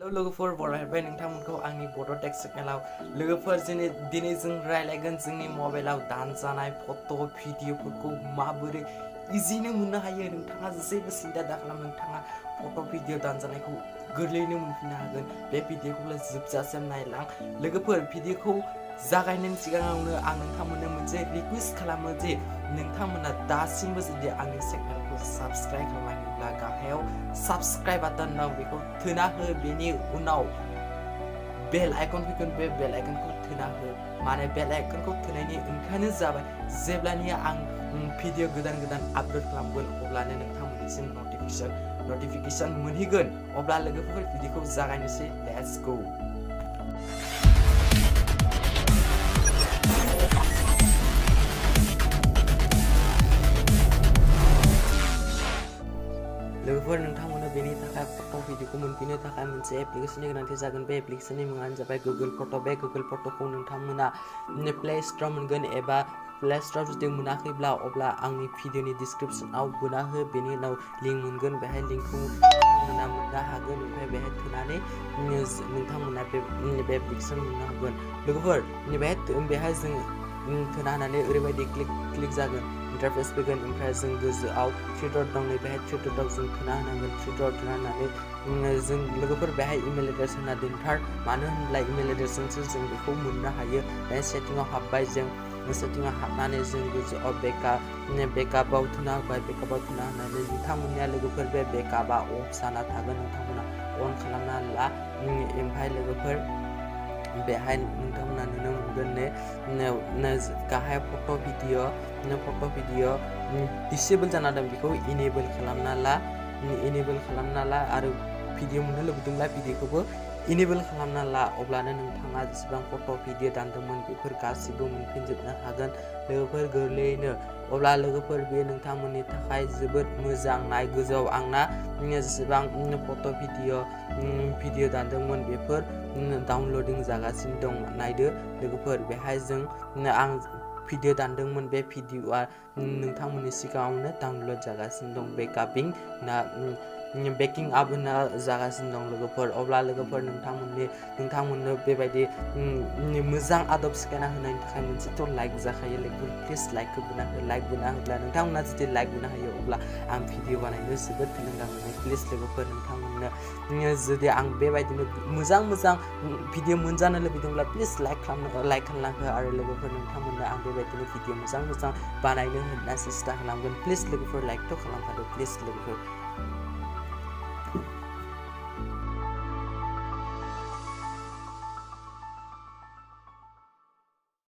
लोगोफोर बरायबाय नोंथांमोनखौ आंनि बड' टेक चेनेलाव लोगोफोर दिनै जों रायलायगोन जोंनि मबाइलाव दानजानाय फट' भिडिअफोरखौ माबोरै इजिनो मोननो हायो। नोंथाङा जेबो सिन्था दाखालाम, नोंथाङा फट' भिडिअ दानजानायखौ गोरलैयैनो मोनफिननो हागोन। बे भिडिअखौ जोबजासिम नायलां लोगोफोर। भिडिअखौ जागायनायनि सिगाङावनो आं नोंथांमोननो मोनसे रिकुवेस्ट खालामो जे नोंथांमोना दासिमबो जुदि आंनि चेनेलखौ साबस्क्राइब खालामाखैब्ला गाहायाव साबस्क्राइब बाटन दं, बेखौ थुना हो। बेनि उनाव बेल आइकन फैगोन, बे बेल आइकनखौ थुना हो। माने बेल आइकनखौ थुनायनि ओंथियानो जाबाय जेब्लानि आं भिडिअ गोदान आपलोड खालामगोन अब्लानो नोंथांमोननिसिम नटिफिकेशन मोनहैगोन। अब्ला लोगोफोर भिडिअखौ जागायनोसै। Let's go. लोगोफोर नोंथांमोना बेनि थाखाय फट' भिडिअखौ मोनफिननो थाखाय मोनसे एप्लिकेशननि गोनांथि जागोन। बे एप्लिकेशननि मुङानो जाबाय गुगोल फट'। बे गुगोल फट'खौ नोंथांमोना प्ले स्ट'राव मोनगोन, एबा प्ले स्ट'राव जुदि मोनाखैब्ला अब्ला आंनि भिडिअनि डिसक्रिपसनाव बोना हो। बेनि उनाव लिंक मोनगोन, बेहाय लिंकखौ नोंथांमोना मोननो हागोन। ओमफ्राय बेहाय थुनानै नोंथांमोना बे एप्लिकेशन मोननो हागोन। लोगोफोर बेहाय जों थुना होनानै ओरैबायदि क्लिक जागोन, इन्टारफेस फैगोन। ओमफ्राय जों गोजौआव थ्रि डट दं, बेहाय थ्रि डटआव जों थुना होनांगोन। थ्रि डट थुना होनानै जों लोगोफोर बेहाय इमेल एड्रेस होना दोनथार, मानो होनब्ला इमेल एड्रेसजोंसो जों बेखौ मोननो हायो। बे सेटिंआव हाबबाय, जों सेटिंआव हाबनानै जों गोजौआव बेकआपआव थुना होबाय। बेकआपआव थुना होनानै नोंथांमोननिया लोगोफोर बे बेकआपआ अफ जाना थागोन, नोंथांमोना अन खालामना ला। ओमफ्राय लोगोफोर बेहाय नोंथांमोना नुनो मोनगोन गाहाय फट' भिडिअ दिसेबोल जाना दं, बेखौ इनेबोल खालामना ला। आरो भिडिअ मोननो लुबैदोंब्ला भिडिअखौबो इनेबोल खालामना ला। अब्लानो नोंथाङा जेसेबां फट' भिडिअ दानदोंमोन बेफोर गासिबो मोनफिनजोबनो हागोन लोगोफोर गोरलैयैनो। अब्ला लोगोफोर बे नोंथांमोननि थाखाय जोबोद मोजां। नाय गोजौआव आंना जेसेबां फट' भिडिअ दानदोंमोन बेफोर डाउनलडिं जागासिनो दं। नायदो लोगोफोर, बेहाय आं भिडिअ दानदोंमोन, बे भिडिअआ नोंथांमोननि सिगाङावनो डाउनलड जागासिनो दं। बेकिं आप होना जागासिनो दं लोगोफोर। अब्ला लोगोफोर नोंथांमोननो बेबायदि मोजां आदब सिखायना होनायनि थाखाय मोनसेथ' लाइक जाखायो। लोगोफोर प्लिज लाइकखौ बोना हो। लाइक बोना होब्ला नोंथांमोना जुदि लाइक बोना होयो अब्ला आं भिडिअ बानायनो जोबोद थुलुंगा मोनो। प्लिज लोगोफोर नोंथांमोननो जुदि आं बेबायदिनो मोजां भिडिअ मोनजानो लुबैदोंब्ला प्लिज लाइक खालामना हो। आरो लोगोफोर नोंथांमोननो आं बेबायदिनो भिडिअ मोजां बानायनो होनना सेस्था खालामगोन। प्लिज लोगोफोर लाइकथ' खालामखादो प्लिज लोगोफोर।